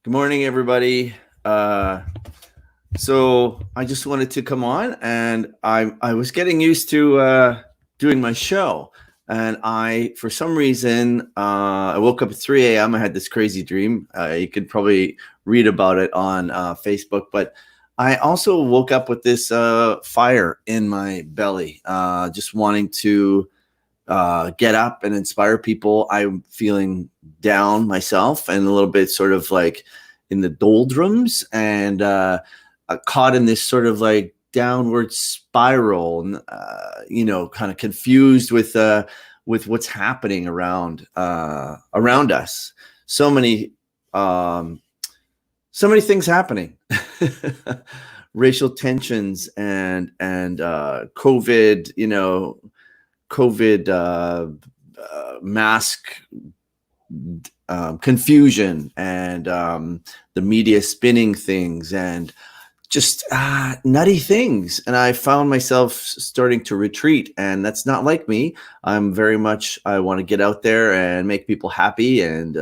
Good morning, everybody. So I just wanted to come on, and I was getting used to doing my show, and for some reason, I woke up at 3 a.m. I had this crazy dream. You could probably read about it on Facebook, but I also woke up with this fire in my belly, just wanting to get up and inspire people. I'm feeling down myself and a little bit sort of like in the doldrums, and caught in this sort of like downward spiral, and kind of confused with what's happening around us. So many things happening. Racial tensions and COVID, COVID mask confusion, and the media spinning things, and just nutty things. And I found myself starting to retreat, and that's not like me. I'm very much, I want to get out there and make people happy, and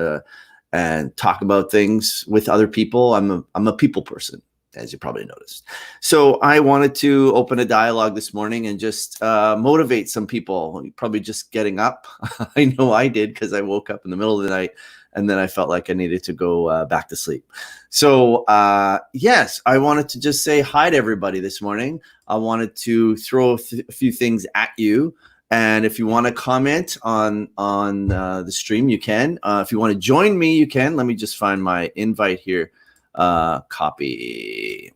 talk about things with other people. I'm a people person, as you probably noticed. So I wanted to open a dialogue this morning and just motivate some people, probably just getting up. I know I did, because I woke up in the middle of the night, and then I felt like I needed to go back to sleep. So yes, I wanted to just say hi to everybody this morning. I wanted to throw a few things at you. And if you want to comment on the stream, you can. If you want to join me, you can. Let me just find my invite here. Copy.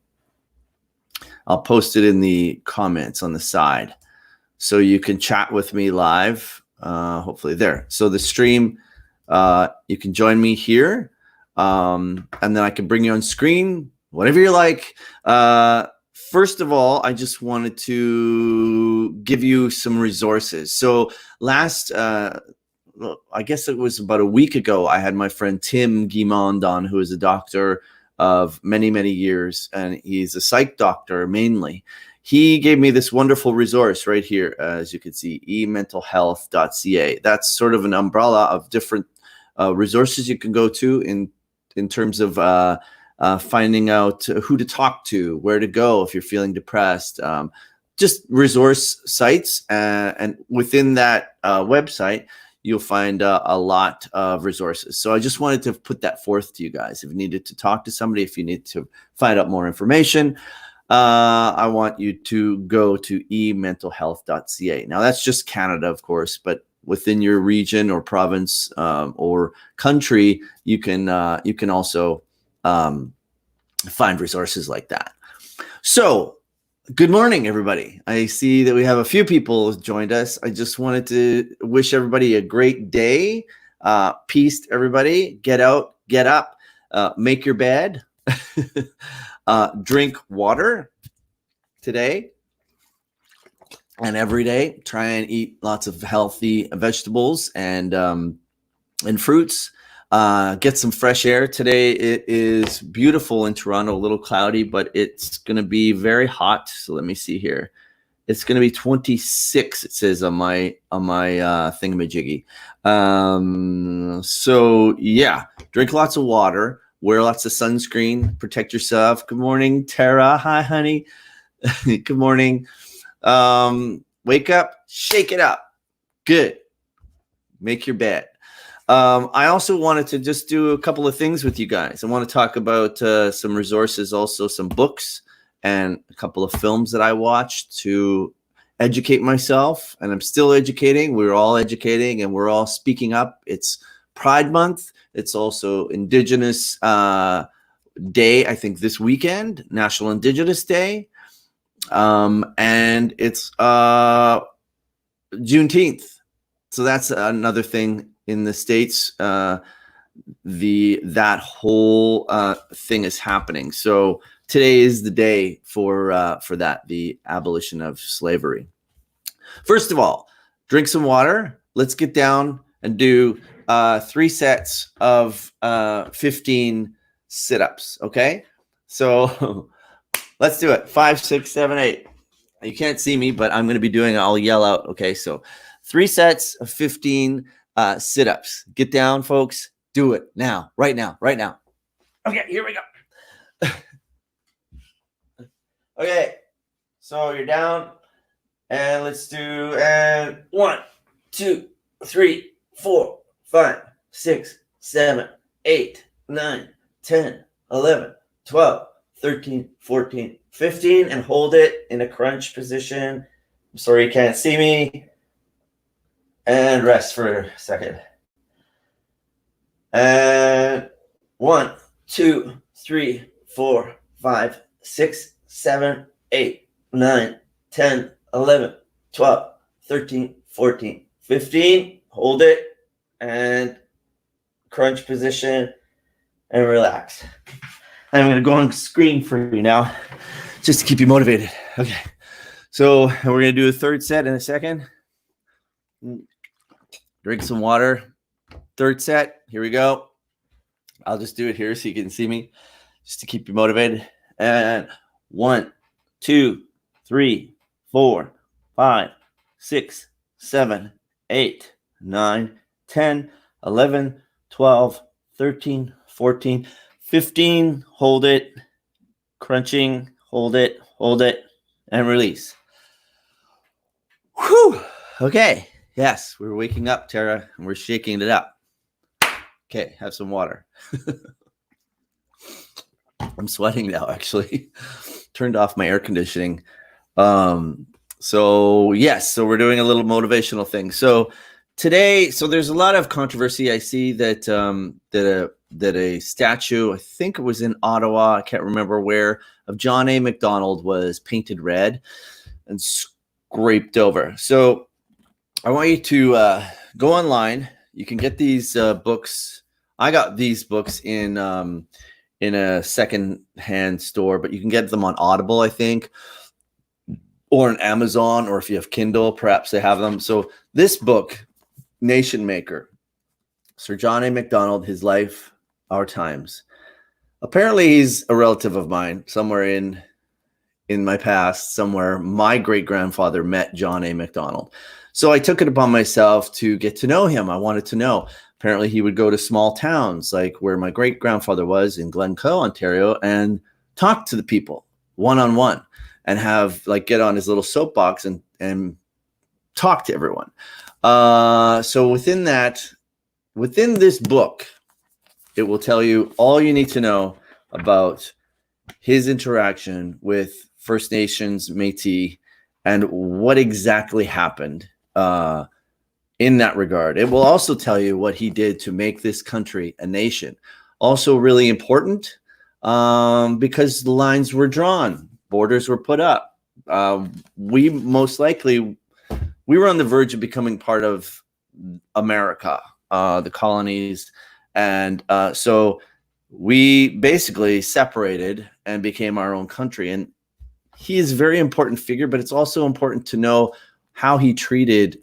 I'll post it in the comments on the side, so you can chat with me live. Hopefully there. So the stream, you can join me here, and then I can bring you on screen, whatever you like. First of all, I just wanted to give you some resources. So I guess it was about a week ago, I had my friend Tim Guimond on, who is a doctor of many, many years, and he's a psych doctor mainly. He gave me this wonderful resource right here, as you can see, ementalhealth.ca. That's sort of an umbrella of different resources you can go to in terms of finding out who to talk to, where to go if you're feeling depressed, just resource sites. And within that website, you'll find a lot of resources. So I just wanted to put that forth to you guys. If you needed to talk to somebody, if you need to find out more information, I want you to go to ementalhealth.ca. Now, that's just Canada, of course, but within your region or province or country, you can also find resources like that. So, good morning, everybody. I see that we have a few people joined us. I just wanted to wish everybody a great day. Peace to everybody. Get out, get up, make your bed, drink water today and every day. Try and eat lots of healthy vegetables and fruits. Get some fresh air. Today it is beautiful in Toronto, a little cloudy, but it's going to be very hot. So let me see here. It's going to be 26, it says on my thingamajiggy. So yeah, drink lots of water, wear lots of sunscreen, protect yourself. Good morning, Tara. Hi, honey. Good morning. Wake up, shake it up. Good. Make your bed. I also wanted to just do a couple of things with you guys. I want to talk about some resources, also some books and a couple of films that I watched to educate myself. And I'm still educating. We're all educating and we're all speaking up. It's Pride Month. It's also Indigenous Day, I think this weekend, National Indigenous Day. And it's Juneteenth. So that's another thing in the States. That whole thing is happening. So today is the day for that, the abolition of slavery. First of all, drink some water. Let's get down and do 3 sets of 15 sit-ups. Okay, so let's do it. 5, 6, 7, 8. You can't see me, but I'm going to be doing it. I'll yell out. Okay, so 3 sets of 15 sit-ups. Get down, folks. Do it now, right now, right now. Okay, here we go. Okay, so you're down, and let's do, and 1, 2, 3, 4, 5, 6, 7, 8, 9, 10, 11, 12, 13, 14, 15, and hold it in a crunch position. I'm sorry you can't see me. And rest for a second. And 1, 2, 3, 4, 5, 6, 7, 8, 9, 10, 11, 12, 13, 14, 15. Hold it and crunch position and relax. I'm going to go on screen for you now just to keep you motivated. Okay. So we're going to do a third set in a second. Drink some water. Third set. Here we go. I'll just do it here so you can see me just to keep you motivated. And 1, 2, 3, 4, 5, 6, 7, 8, 9, 10, 11, 12, 13, 14, 15. Hold it. Crunching. Hold it, and release. Whew. Okay. Yes, we're waking up, Tara, and we're shaking it up. Okay, have some water. I'm sweating now, actually. Turned off my air conditioning. So we're doing a little motivational thing. So today, there's a lot of controversy. I see that that a statue, I think it was in Ottawa, I can't remember where, of John A. MacDonald was painted red and scraped over. So I want you to go online. You can get these books. I got these books in a second-hand store, but you can get them on Audible, I think, or on Amazon, or if you have Kindle, perhaps they have them. So this book, Nation Maker, Sir John A. MacDonald, His Life, Our Times. Apparently, he's a relative of mine somewhere in my past, somewhere. My great-grandfather met John A. MacDonald. So I took it upon myself to get to know him. I wanted to know. Apparently, he would go to small towns like where my great-grandfather was in Glencoe, Ontario, and talk to the people one-on-one and have get on his little soapbox and talk to everyone. So within this book, it will tell you all you need to know about his interaction with First Nations, Métis, and what exactly happened in that regard. It will also tell you what he did to make this country a nation. Also really important because the lines were drawn, borders were put up. We were on the verge of becoming part of America, the colonies. And so we basically separated and became our own country. And he is a very important figure, but it's also important to know how he treated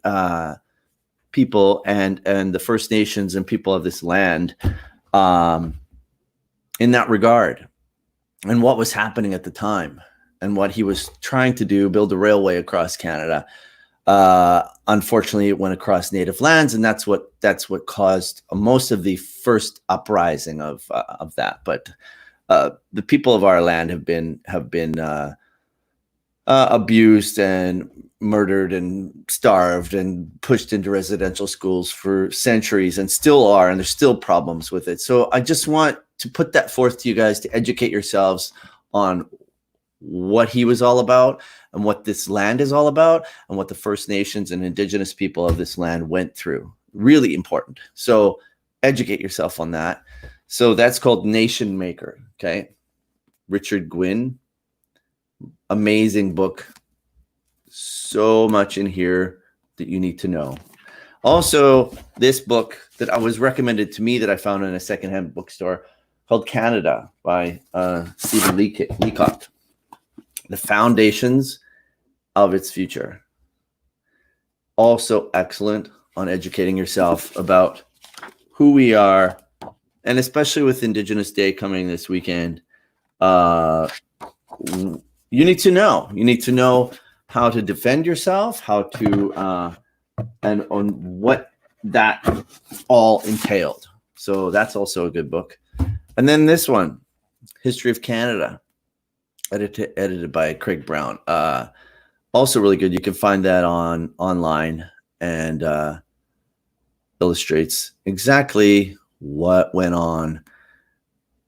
people and the First Nations and people of this land in that regard, and what was happening at the time, and what he was trying to do, build a railway across Canada. Unfortunately, it went across native lands, and that's what caused most of the first uprising of that. But the people of our land have been abused and murdered and starved and pushed into residential schools for centuries, and still are, and there's still problems with it. So I just want to put that forth to you guys to educate yourselves on what he was all about and what this land is all about and what the First Nations and Indigenous people of this land went through. Really important. So educate yourself on that. So that's called Nation Maker. Okay. Richard Gwynn. Amazing book. So much in here that you need to know. Also, this book that was recommended to me that I found in a secondhand bookstore called Canada by Stephen Leacock. The Foundations of Its Future. Also excellent on educating yourself about who we are, and especially with Indigenous Day coming this weekend, you need to know. You need to know how to defend yourself, how to, and on what that all entailed. So that's also a good book. And then this one, History of Canada, edited by Craig Brown. Also really good. You can find that online, and illustrates exactly what went on.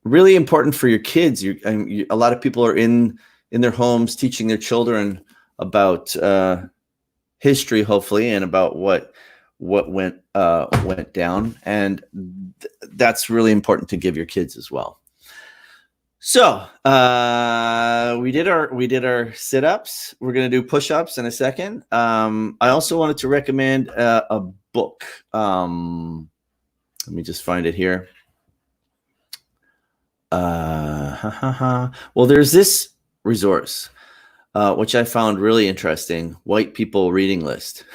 Really important for your kids. A lot of people are in their homes teaching their children about history, hopefully, and about what went down, and that's really important to give your kids as well. So we did our sit-ups. We're going to do push-ups in a second. I also wanted to recommend a book. Let me just find it here. Well, there's this resource, which I found really interesting. White People Reading List.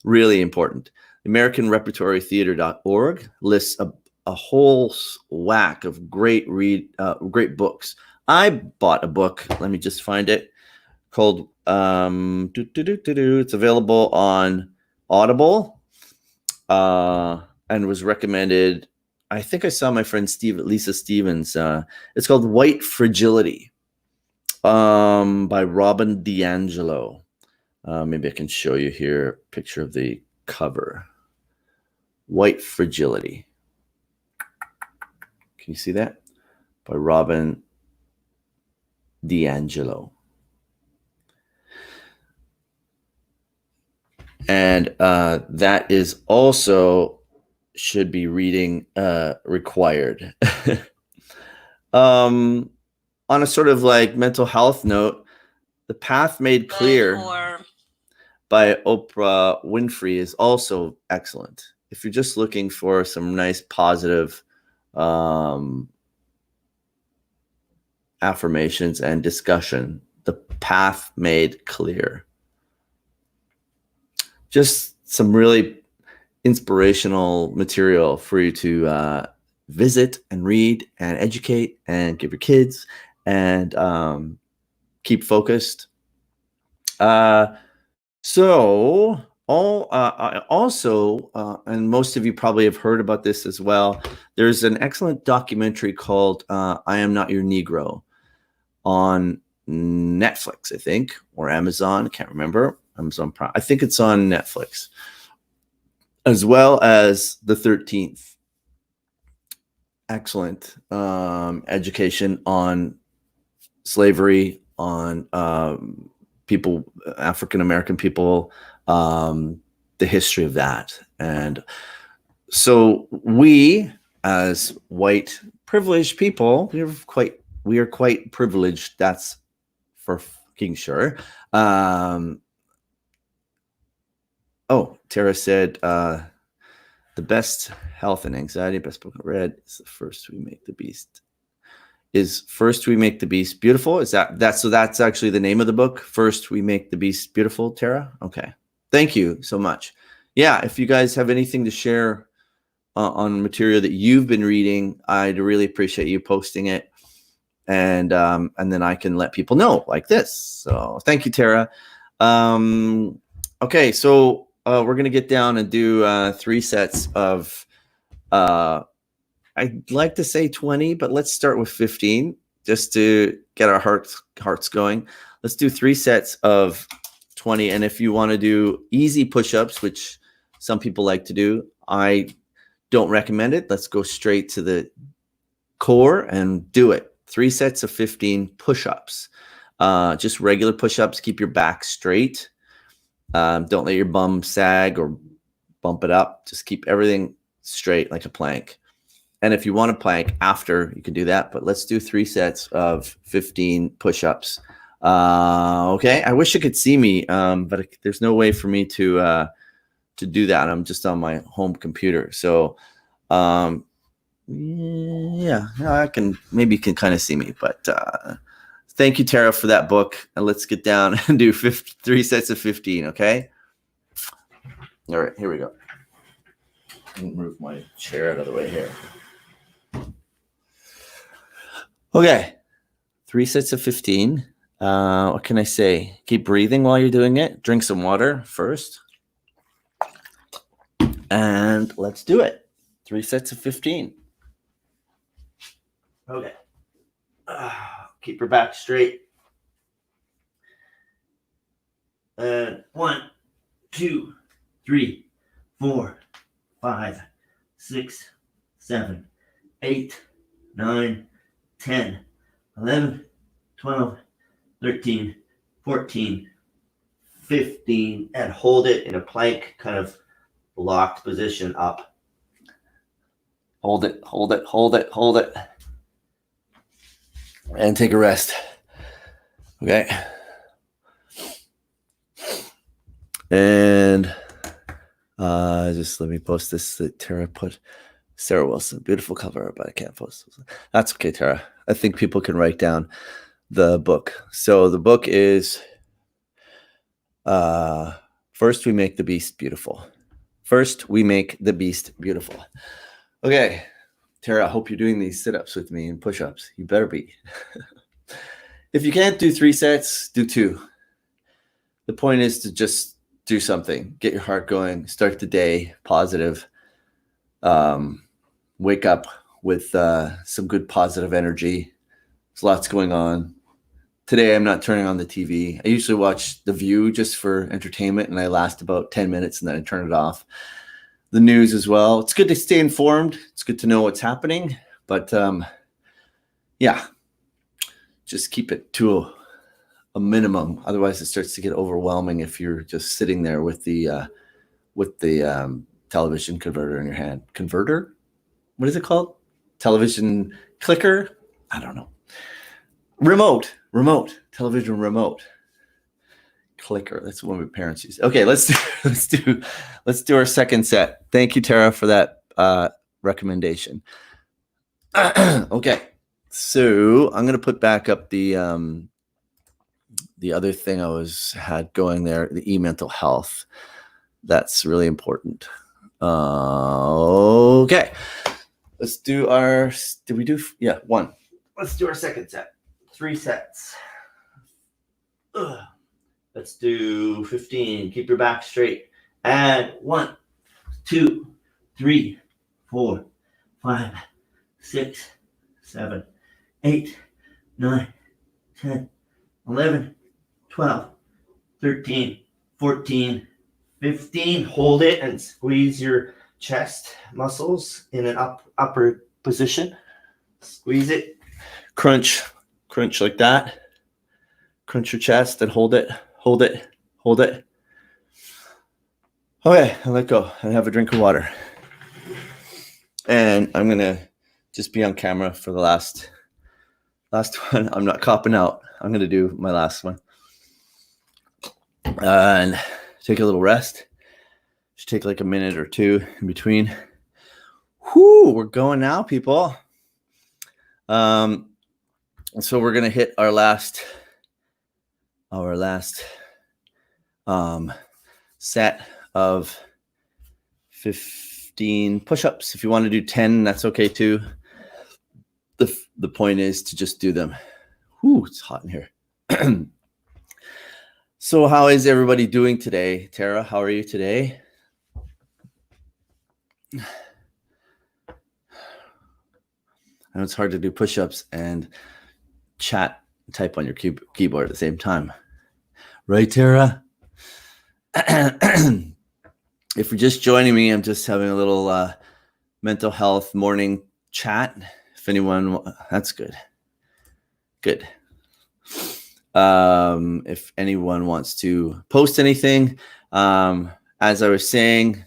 Really important. AmericanRepertoryTheater.org lists a whole whack of great books. I bought a book. Let me just find it. Called it's available on Audible, and was recommended. I think I saw my friend Lisa Stevens. It's called White Fragility, by Robin DiAngelo. Maybe I can show you here a picture of the cover. White Fragility. Can you see that? By Robin DiAngelo. And that is also should be reading required. On a sort of like mental health note, The Path Made Clear by Oprah Winfrey is also excellent. If you're just looking for some nice positive affirmations and discussion, The Path Made Clear. Just some really inspirational material for you to visit and read and educate and give your kids and keep focused. Also, and most of you probably have heard about this as well, there's an excellent documentary called I Am Not Your Negro on Netflix, I think, or Amazon. I can't remember. Amazon Prime. I think it's on Netflix, as well as The 13th. Excellent education on slavery, on people, African American people, the history of that. And so we, as white privileged people, we are quite privileged. That's for fucking sure. Tara said the best health and anxiety, best book I read is First We Make the Beast. Is First We Make the Beast Beautiful? Is so that's actually the name of the book, First We Make the Beast Beautiful, Tara? Okay. Thank you so much. Yeah, if you guys have anything to share on material that you've been reading, I'd really appreciate you posting it. And then I can let people know like this. So thank you, Tara. Okay, so we're going to get down and do 3 sets of, I'd like to say 20, but let's start with 15 just to get our hearts going. Let's do 3 sets of 20. And if you want to do easy push-ups, which some people like to do, I don't recommend it. Let's go straight to the core and do it. 3 sets of 15 push-ups. Just regular push-ups. Keep your back straight. Don't let your bum sag or bump it up. Just keep everything straight like a plank. And if you want to plank after, you can do that. But let's do 3 sets of 15 push-ups. Okay. I wish you could see me, but there's no way for me to do that. I'm just on my home computer. So, yeah, I can, maybe you can kind of see me, but thank you, Tara, for that book. And let's get down and do 3 sets of 15. Okay. All right, here we go. Move my chair out of the way here. Okay. 3 sets of 15. What can I say? Keep breathing while you're doing it. Drink some water first. And let's do it. 3 sets of 15. Okay. Keep your back straight. And 1, 2, 3, 4, 5, 6, 7, 8, 9, 10, 11, 12, 13, 14, 15, and hold it in a plank kind of locked position up. Hold it, hold it, hold it, hold it. And take a rest. Okay. And just let me post this that Tara put. Sarah Wilson, beautiful cover, but I can't post. That's okay, Tara. I think people can write down the book. So the book is First We Make the Beast Beautiful. First We Make the Beast Beautiful. Okay, Tara, I hope you're doing these sit-ups with me and push-ups. You better be. If you can't do 3 sets, do 2. The point is to just do something. Get your heart going. Start the day positive. Wake up with some good positive energy. There's lots going on. Today, I'm not turning on the TV. I usually watch The View just for entertainment, and I last about 10 minutes, and then I turn it off. The news as well. It's good to stay informed. It's good to know what's happening. But, yeah, just keep it to a minimum. Otherwise, it starts to get overwhelming if you're just sitting there with the television converter in your hand. Converter? What is it called? Television clicker? I don't know. Remote. Television remote. Clicker. That's what my parents used. Okay, let's do our second set. Thank you, Tara, for that recommendation. Okay, so I'm gonna put back up the other thing I had going there, the mental health. That's really important. Okay, let's do our. Did we do? Yeah, 1. Let's do our second set. 3 sets. Let's do 15. Keep your back straight. And 1, 2, 3, 4, 5, 6, 7, 8, 9, 10, 11, 12, 13, 14, 15. Hold it and squeeze your chest muscles in an upper position. Squeeze it. Crunch like that. Crunch your chest and hold it. Okay, and let go and have a drink of water. And I'm going to just be on camera for the last one. I'm not copping out. I'm going to do my last one. And take a little rest. Just take like a minute or 2 in between. Whoo, we're going now, people. So we're going to hit our last set of 15 push-ups. If you want to do 10, that's okay too. The point is to just do them. Whew, it's hot in here. So how is everybody doing today? Tara, how are you today? I know it's hard to do push-ups and chat, type on your keyboard at the same time. Right, Tara? If you're just joining me, I'm just having a little mental health morning chat. If anyone, that's good. Good. If anyone wants to post anything, as I was saying,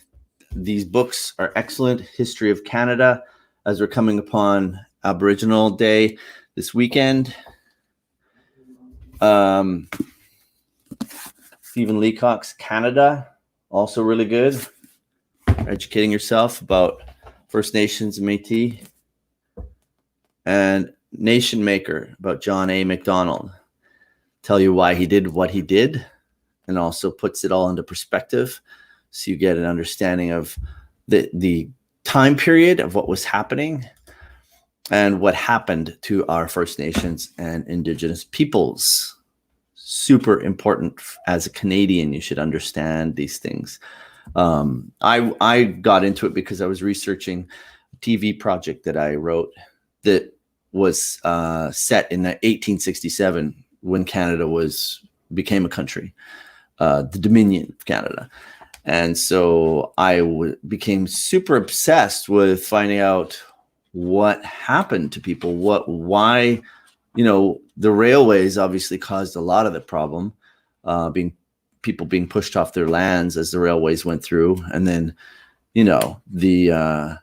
these books are excellent. History of Canada, as we're coming upon Aboriginal Day this weekend. Stephen Leacock's Canada, also really good. Educating yourself about First Nations and Métis. And Nation Maker about John A. MacDonald. Tell you why he did what he did, and also puts it all into perspective, so you get an understanding of the time period of what was happening and what happened to our First Nations and Indigenous peoples. Super important. As a Canadian, you should understand these things. I got into it because I was researching a TV project that I wrote that was set in 1867 when Canada became a country, the Dominion of Canada. And so I became super obsessed with finding out what happened to people, why, the railways obviously caused a lot of the problem, people being pushed off their lands as the railways went through. And then, the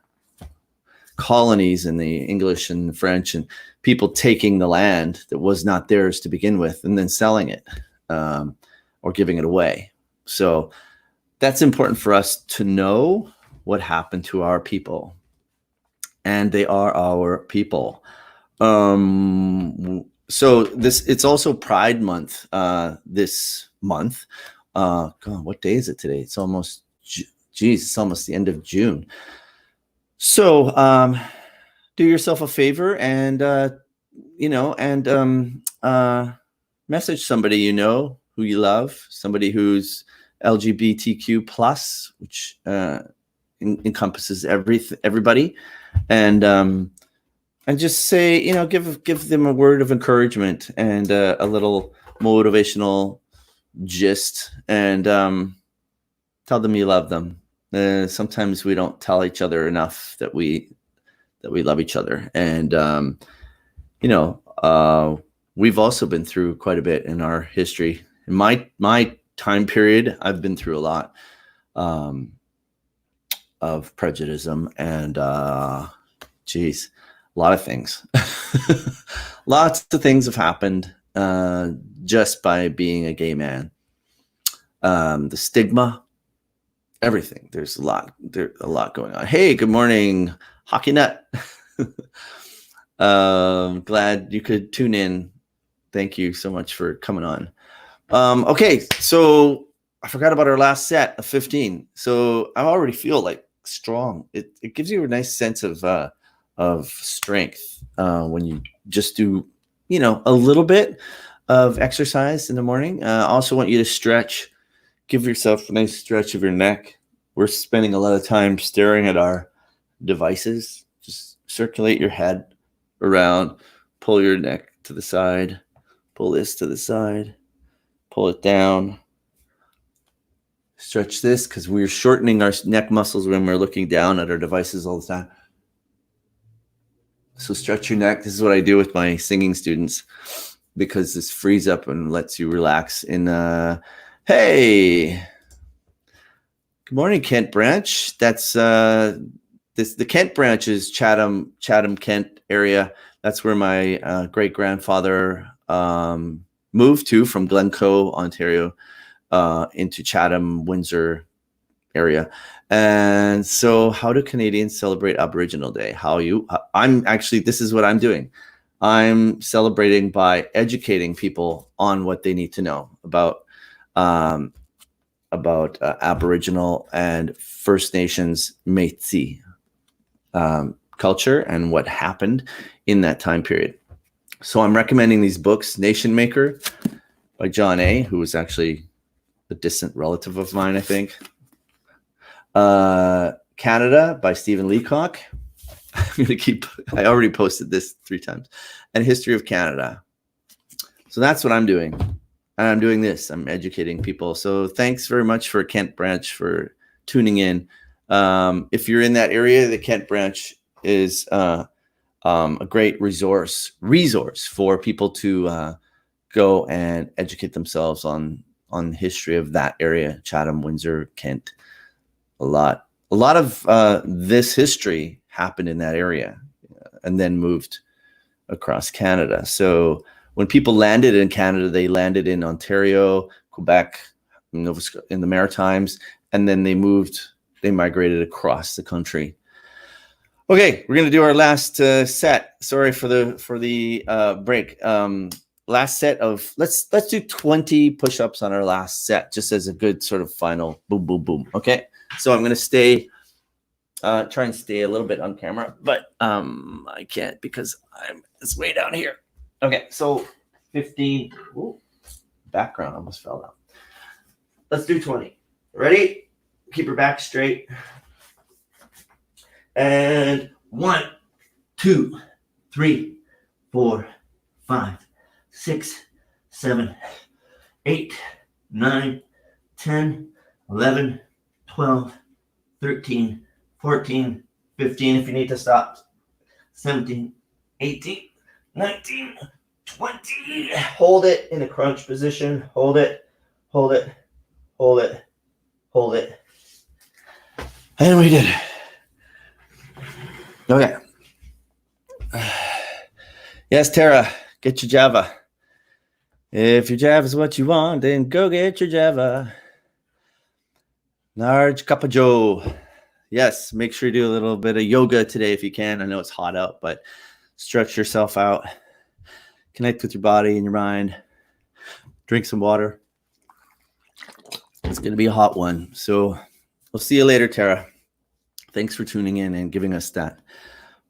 colonies and the English and the French and people taking the land that was not theirs to begin with and then selling it or giving it away. So that's important for us to know what happened to our people. And they are our people. So it's also Pride Month this month. God, what day is it today? It's almost, it's almost the end of June. So do yourself a favor and, message somebody who you love, somebody who's LGBTQ plus, which encompasses everybody, and just say, give them a word of encouragement and a little motivational gist, and tell them you love them. Sometimes we don't tell each other enough that we love each other, and we've also been through quite a bit in our history. In my time period, I've been through a lot of prejudice and a lot of things. Lots of things have happened just by being a gay man. The stigma, everything. There's a lot going on. Hey, good morning, Hockey Nut. Glad you could tune in. Thank you so much for coming on. Okay, so I forgot about our last set of 15. So I already feel like strong. It gives you a nice sense of strength when you just do, a little bit of exercise in the morning. I also want you to stretch. Give yourself a nice stretch of your neck. We're spending a lot of time staring at our devices. Just circulate your head around, pull your neck to the side, pull this to the side, pull it down. Stretch this, because we're shortening our neck muscles when we're looking down at our devices all the time. So stretch your neck. This is what I do with my singing students, because this frees up and lets you relax. Hey, good morning, Kent Branch. That's the Kent Branch is Chatham, Kent area. That's where my great grandfather moved to from Glencoe, Ontario, into Chatham, Windsor area. And so how do Canadians celebrate Aboriginal Day? This is what I'm doing. I'm celebrating by educating people on what they need to know about Aboriginal and First Nations Métis culture and what happened in that time period. So I'm recommending these books: Nation Maker by John A., who was actually a distant relative of mine, I think. Canada by Stephen Leacock. I already posted this 3 times. And History of Canada. So that's what I'm doing. And I'm doing this. I'm educating people. So thanks very much for Kent Branch for tuning in. If you're in that area, the Kent Branch is a great resource for people to go and educate themselves on the history of that area, Chatham, Windsor, Kent. A lot of this history happened in that area and then moved across Canada. So when people landed in Canada, they landed in Ontario, Quebec, Nova Scotia, in the Maritimes, and then they migrated across the country. Okay, we're gonna do our last set. Sorry for the break. Last set of let's do 20 push-ups on our last set, just as a good sort of final boom, boom, boom. Okay, so I'm gonna try and stay a little bit on camera, but I can't because it's way down here. Okay, so 15. Ooh, background almost fell down. Let's do 20. Ready? Keep your back straight. And 1, 2, 3, 4, 5, 6, 7, 8, 9, 10, 11, 12, 13, 14, 15 if you need to stop, 17, 18, 19, 20. Hold it in a crunch position. Hold it, hold it, hold it, hold it. And we did it. Okay. Yes, Tara, get your Java. If your Java is what you want, then go get your Java. Large cup of Joe. Yes, make sure you do a little bit of yoga today if you can. I know it's hot out, but stretch yourself out. Connect with your body and your mind. Drink some water. It's going to be a hot one. So we'll see you later, Tara. Thanks for tuning in and giving us that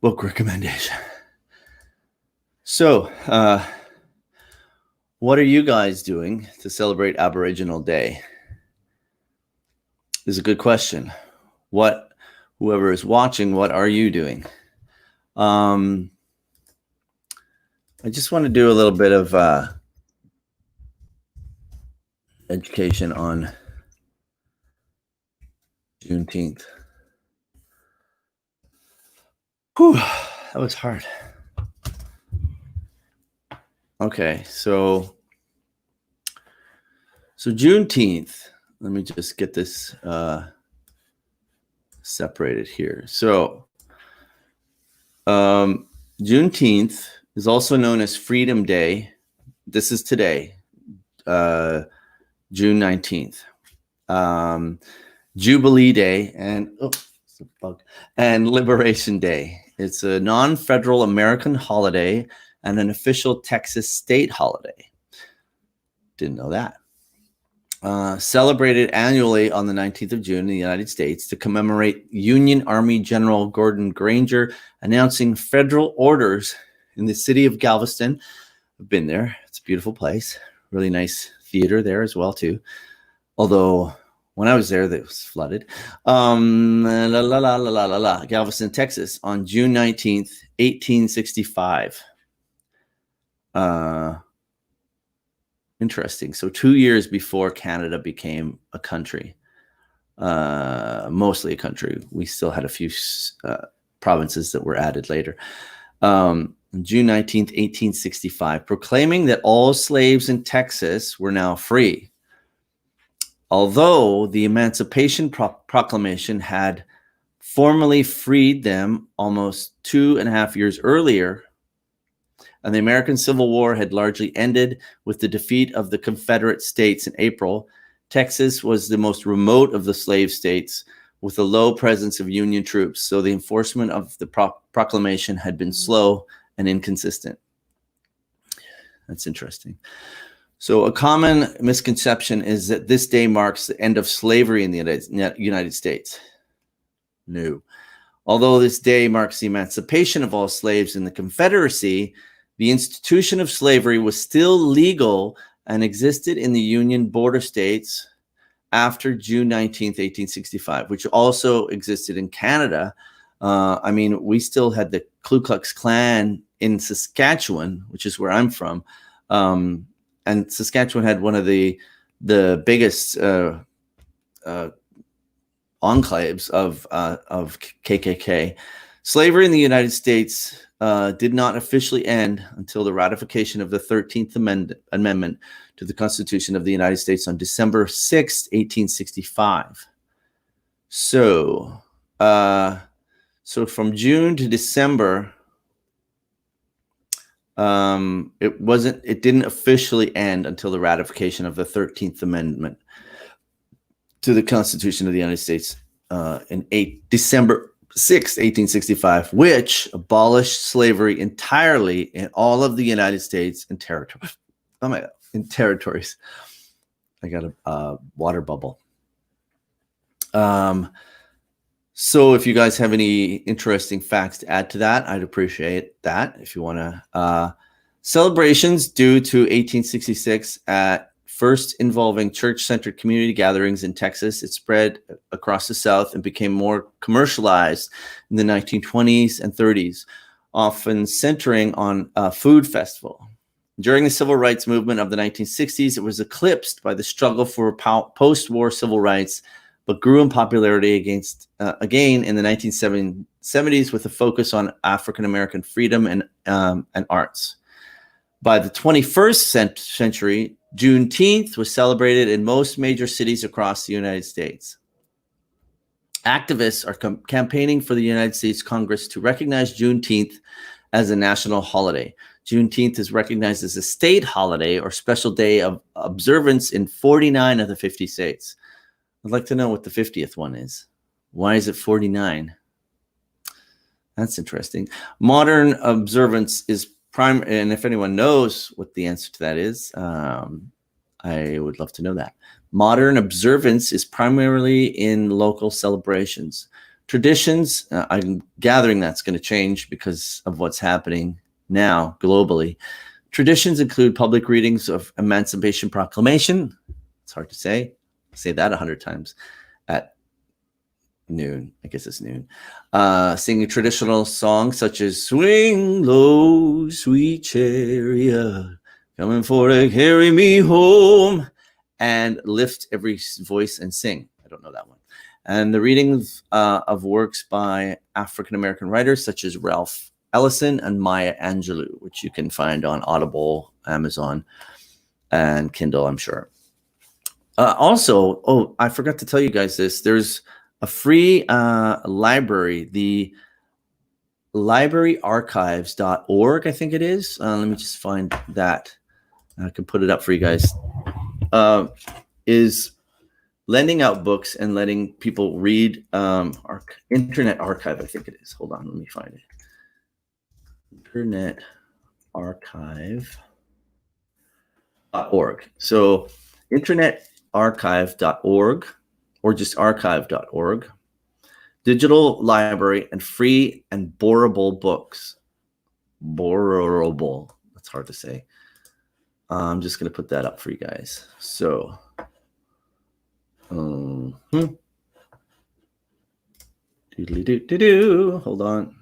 book recommendation. So, what are you guys doing to celebrate Aboriginal Day? This is a good question. Whoever is watching, what are you doing? I just want to do a little bit of education on Juneteenth. Whew, that was hard. Okay, so Juneteenth. Let me just get this separated here. So Juneteenth is also known as Freedom Day. This is today, June 19th. Jubilee Day and it's a bug, and Liberation Day. It's a non-federal American holiday and an official Texas state holiday. Didn't know that. Celebrated annually on the 19th of June in the United States to commemorate Union Army General Gordon Granger announcing federal orders in the city of Galveston. I've been there. It's a beautiful place. Really nice theater there as well, too. Although when I was there, it was flooded. Galveston, Texas on June 19th, 1865. Interesting. So 2 years before Canada became a country, mostly a country. We still had a few provinces that were added later. June 19th, 1865, proclaiming that all slaves in Texas were now free. Although the Emancipation Proclamation had formally freed them almost 2.5 years earlier, and the American Civil War had largely ended with the defeat of the Confederate States in April, Texas was the most remote of the slave states with a low presence of Union troops, so the enforcement of the proclamation had been slow and inconsistent. That's interesting. So a common misconception is that this day marks the end of slavery in the United States. No. Although this day marks the emancipation of all slaves in the Confederacy, the institution of slavery was still legal and existed in the Union border states after June 19th, 1865, which also existed in Canada. I mean, we still had the Ku Klux Klan in Saskatchewan, which is where I'm from. And Saskatchewan had one of the biggest enclaves of KKK. Slavery in the United States did not officially end until the ratification of the 13th Amendment to the Constitution of the United States on December 6, 1865. So from June to December, it didn't officially end until the ratification of the 13th Amendment to the Constitution of the United States in December 6, 1865, which abolished slavery entirely in all of the United States and territories. Oh my God, in territories. I got a water bubble. So if you guys have any interesting facts to add to that, I'd appreciate that. If you want to, celebrations due to 1866 at first involving church-centered community gatherings in Texas. It spread across the South and became more commercialized in the 1920s and 30s. often centering on a food festival. During the civil rights movement of the 1960s, it was eclipsed by the struggle for post-war civil rights, but grew in popularity again in the 1970s with a focus on African-American freedom and arts. By the 21st century, Juneteenth was celebrated in most major cities across the United States. Activists are campaigning for the United States Congress to recognize Juneteenth as a national holiday. Juneteenth is recognized as a state holiday or special day of observance in 49 of the 50 states. I'd like to know what the 50th one is. Why is it 49? That's interesting. Modern observance is and if anyone knows what the answer to that is, I would love to know that. Modern observance is primarily in local celebrations. Traditions, I'm gathering that's going to change because of what's happening now globally. Traditions include public readings of Emancipation Proclamation. It's hard to say. I'll say that 100 times at noon. I guess it's noon. Singing traditional songs such as "Swing Low, Sweet Chariot, coming for to carry me home," and "Lift Every Voice and Sing." I don't know that one. And the readings of works by African-American writers such as Ralph Ellison and Maya Angelou, which you can find on Audible, Amazon, and Kindle, I'm sure. Also, I forgot to tell you guys this. There's a free library, the libraryarchives.org, I think it is. Let me just find that. I can put it up for you guys. Is lending out books and letting people read Internet Archive, I think it is. Hold on, let me find it. Internet Archive.org. So internetarchive.org or just archive.org. Digital library and free and borrowable books. Borrowable. That's hard to say. I'm just going to put that up for you guys. So, doodly-doo-doo-doo. Hold on.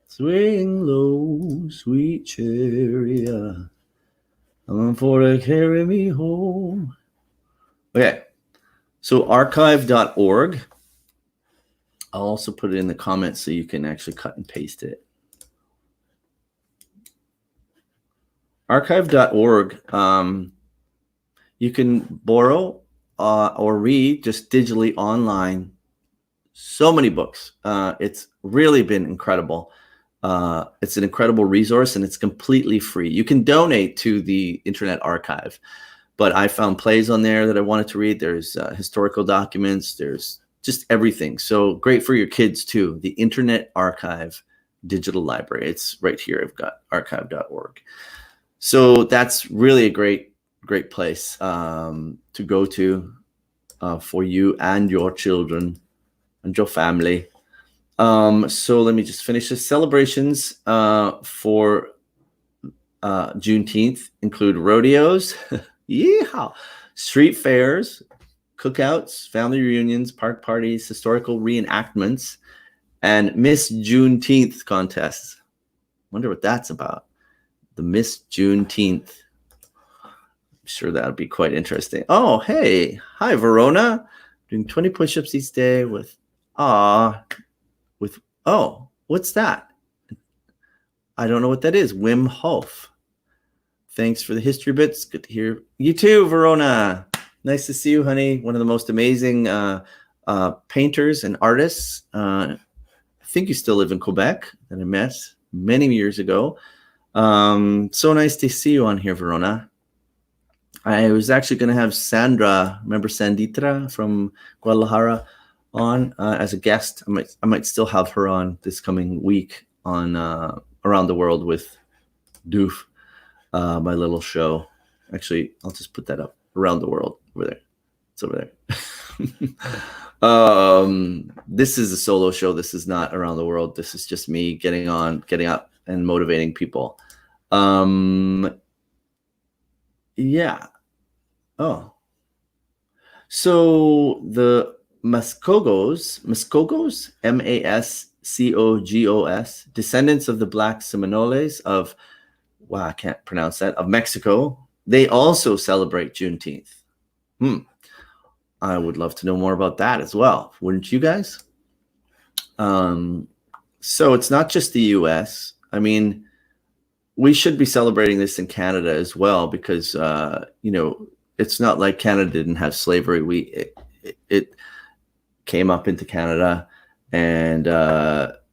Swing low, sweet chariot, coming for to carry me home. Okay, so archive.org. I'll also put it in the comments so you can actually cut and paste it. Archive.org, you can borrow or read just digitally online so many books. It's really been incredible. It's an incredible resource and it's completely free. You can donate to the Internet Archive, but I found plays on there that I wanted to read. There's historical documents. There's just everything. So great for your kids too. The Internet Archive digital library. It's right here. I've got archive.org. So that's really a great place to go to for you and your children and your family. So let me just finish this. Celebrations for Juneteenth include rodeos, yeehaw, street fairs, cookouts, family reunions, park parties, historical reenactments, and Miss Juneteenth contests. Wonder what that's about. The Miss Juneteenth. I'm sure that would be quite interesting. Oh, hey. Hi, Verona. Doing 20 push-ups each day with what's that? I don't know what that is. Wim Hof. Thanks for the history bits. Good to hear you too, Verona. Nice to see you, honey. One of the most amazing painters and artists. I think you still live in Quebec that I met many years ago. So nice to see you on here, Verona. I was actually going to have Sandra, remember Sanditra from Guadalajara, on as a guest. I might still have her on this coming week on Around the World with Doof, my little show. Actually, I'll just put that up. Around the World over there. It's over there. This is a solo show. This is not Around the World. This is just me getting up and motivating people. Yeah. Oh. So the Muskogos, Cogos, descendants of the Black Seminoles of, wow, I can't pronounce that, of Mexico. They also celebrate Juneteenth. I would love to know more about that as well. Wouldn't you guys? So it's not just the US. I mean, we should be celebrating this in Canada as well, because, it's not like Canada didn't have slavery. It came up into Canada. And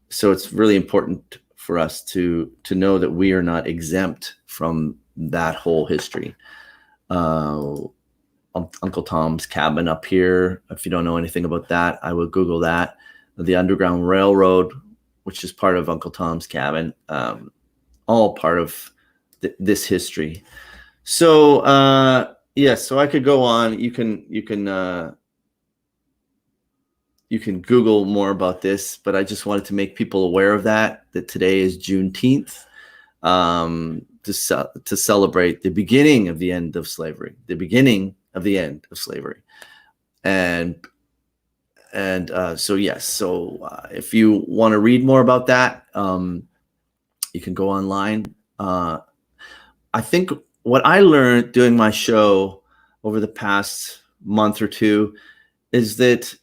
so it's really important for us to know that we are not exempt from that whole history. Uncle Tom's Cabin up here. If you don't know anything about that, I would Google that. The Underground Railroad, which is part of Uncle Tom's Cabin, all part of this history. So yes, so I could go on. You can Google more about this, but I just wanted to make people aware of that today is Juneteenth, to celebrate the beginning of the end of slavery, so yes. So if you want to read more about that, you can go online. I think what I learned doing my show over the past month or two is that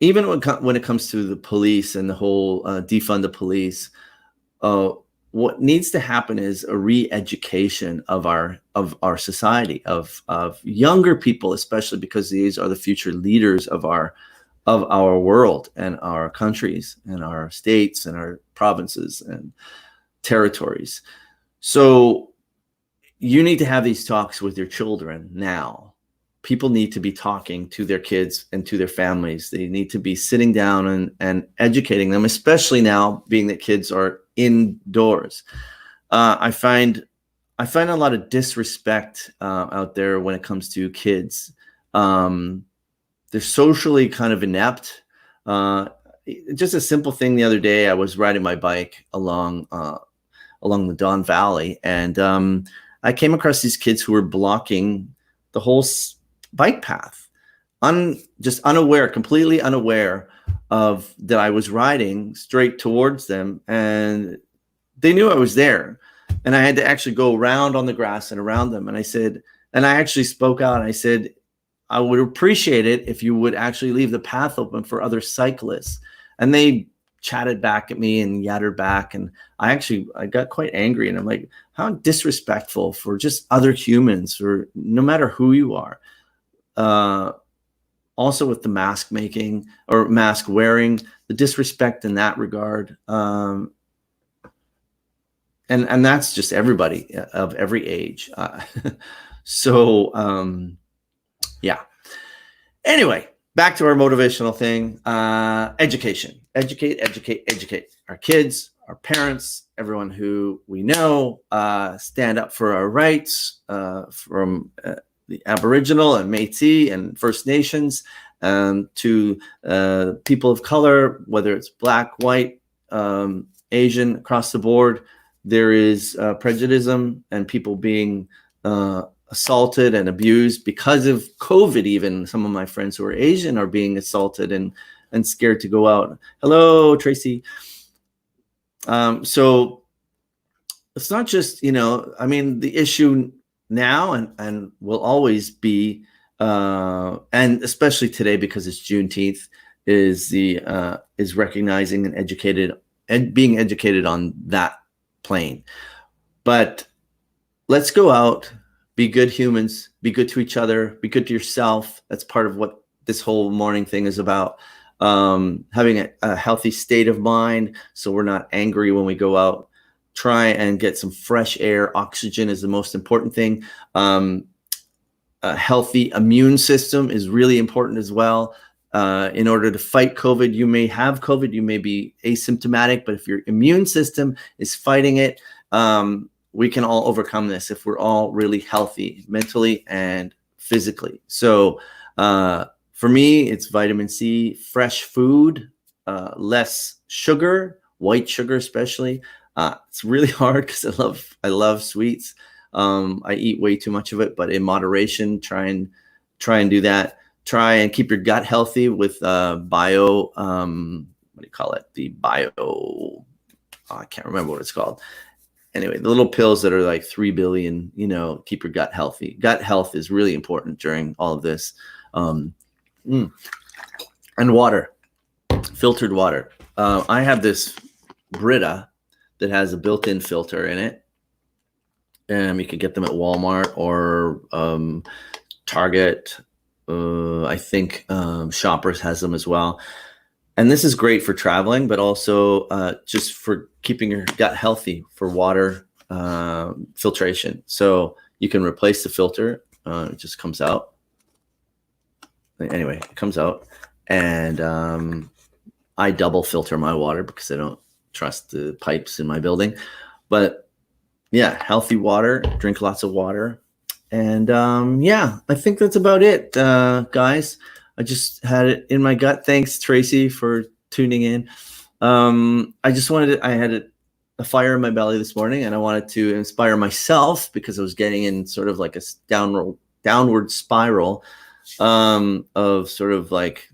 even when it comes to the police and the whole defund the police, what needs to happen is a re-education of our society, of younger people, especially because these are the future leaders of our world and our countries and our states and our provinces and territories. So you need to have these talks with your children now. People need to be talking to their kids and to their families. They need to be sitting down and educating them, especially now being that kids are indoors. I find a lot of disrespect out there when it comes to kids. They're socially kind of inept. Just a simple thing the other day, I was riding my bike along the Don Valley, and I came across these kids who were blocking the whole bike path, just unaware, completely unaware of that I was riding straight towards them, and they knew I was there, and I had to actually go around on the grass and around them. And I said, and I actually spoke out. I said, I would appreciate it if you would actually leave the path open for other cyclists. And they chatted back at me and yattered back, and I got quite angry, and I'm like, how disrespectful for just other humans, or no matter who you are. Also with the mask making or mask wearing, the disrespect in that regard. And that's just everybody of every age. Yeah. Anyway, back to our motivational thing. Education. Educate. Our kids, our parents, everyone who we know, stand up for our rights, from the Aboriginal and Métis and First Nations, to people of color, whether it's Black, white, Asian, across the board. There is prejudice and people being assaulted and abused because of COVID. Even some of my friends who are Asian are being assaulted and scared to go out. Hello, Tracy. So it's not just, the issue now and will always be, and especially today because it's Juneteenth, is recognizing and being educated on that plane. But let's go out, be good humans, be good to each other, be good to yourself. That's part of what this whole morning thing is about. Having a healthy state of mind, so we're not angry when we go out. Try and get some fresh air. Oxygen is the most important thing. A healthy immune system is really important as well. In order to fight COVID, you may have COVID, you may be asymptomatic, but if your immune system is fighting it, we can all overcome this if we're all really healthy mentally and physically. So for me, it's vitamin C, fresh food, less sugar, white sugar especially. It's really hard because I love sweets. I eat way too much of it, but in moderation, try and do that. Try and keep your gut healthy with bio what do you call it? The I can't remember what it's called. Anyway, the little pills that are like 3 billion, keep your gut healthy. Gut health is really important during all of this. And water, filtered water. I have this Brita that has a built-in filter in it. You can get them at Walmart or Target. I think Shoppers has them as well. And this is great for traveling, but also just for keeping your gut healthy for water filtration. So you can replace the filter. It just comes out. Anyway, it comes out. And I double filter my water because I don't trust the pipes in my building. But yeah, healthy water, drink lots of water. And yeah, I think that's about it, guys. I just had it in my gut. Thanks, Tracy, for tuning in. I just I had a fire in my belly this morning, and I wanted to inspire myself because I was getting in sort of like a downward spiral of sort of like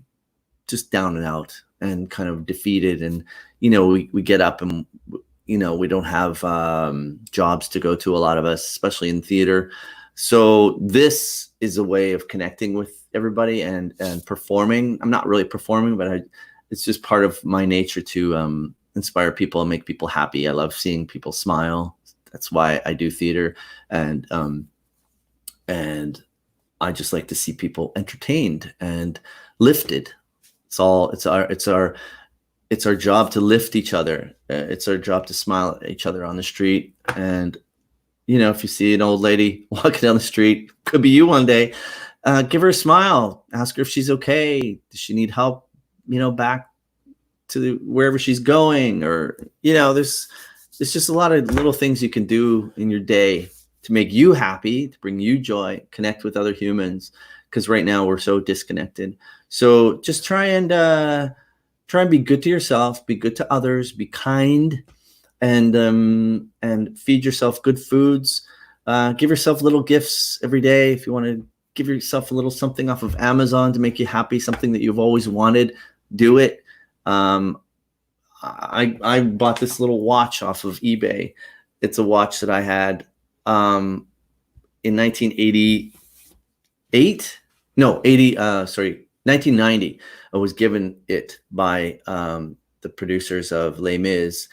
just down and out and kind of defeated. And, we get up and, we don't have jobs to go to, a lot of us, especially in theater. So this is a way of connecting with everybody and performing. I'm not really performing, but it's just part of my nature to inspire people and make people happy. I love seeing people smile. That's why I do theater. And I just like to see people entertained and lifted. It's our job to lift each other. It's our job to smile at each other on the street. And, if you see an old lady walking down the street, could be you one day, give her a smile, ask her if she's okay. Does she need help, back to wherever she's going? Or, there's just a lot of little things you can do in your day to make you happy, to bring you joy, connect with other humans. Because right now we're so disconnected. So just try and be good to yourself, be good to others, be kind, and feed yourself good foods. Give yourself little gifts every day. If you want to give yourself a little something off of Amazon to make you happy, something that you've always wanted, do it. I bought this little watch off of eBay. It's a watch that I had in 1990. I was given it by the producers of Les Mis,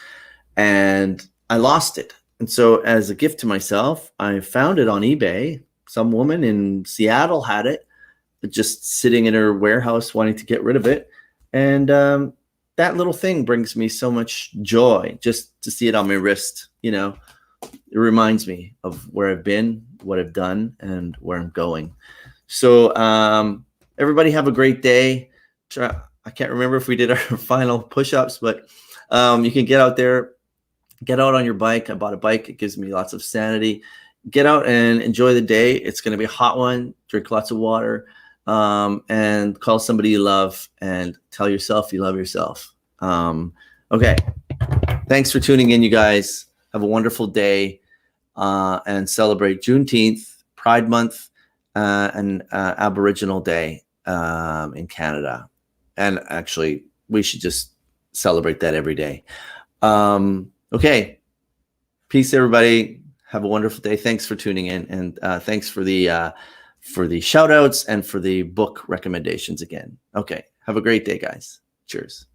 and I lost it. And so as a gift to myself, I found it on eBay. Some woman in Seattle had it, just sitting in her warehouse wanting to get rid of it. And that little thing brings me so much joy just to see it on my wrist. It reminds me of where I've been, what I've done, and where I'm going. So everybody have a great day. I can't remember if we did our final push-ups, but you can get out there, get out on your bike. I bought a bike. It gives me lots of sanity. Get out and enjoy the day. It's going to be a hot one. Drink lots of water, and call somebody you love and tell yourself you love yourself. Okay. Thanks for tuning in, you guys. Have a wonderful day, and celebrate Juneteenth, Pride Month, and Aboriginal Day in Canada. And actually, we should just celebrate that every day. Okay. Peace, everybody. Have a wonderful day. Thanks for tuning in, and thanks for the shout outs and for the book recommendations again. Okay. Have a great day, guys. Cheers.